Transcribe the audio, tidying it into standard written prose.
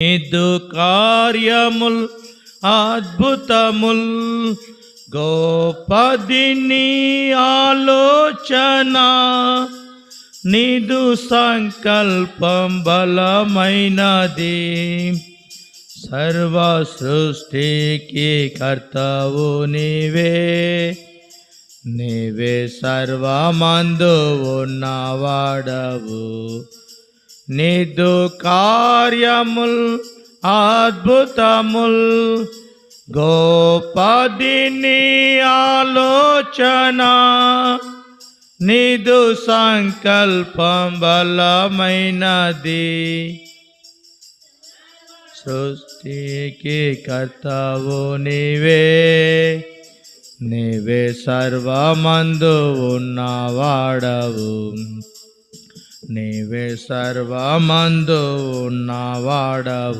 నీదు కార్యముల్ అద్భుతముల్ గొప్పది నీ ఆలోచన, నీదు సంకల్పం బలమైనది. సర్వ సృష్టికి కర్తవు నీవే, నీవే సర్వమందు ఉన్నవాడవు. నీదు కార్యముల్ అద్భుతముల్ గొప్పది నీ ఆలోచన, నీదు సంకల్పం బలమైనది. సృష్టికి కర్తవు నీవే, నీవే సర్వమందు ఉన్నవాడవు, నీవే సర్వమందు ఉన్నవాడవు.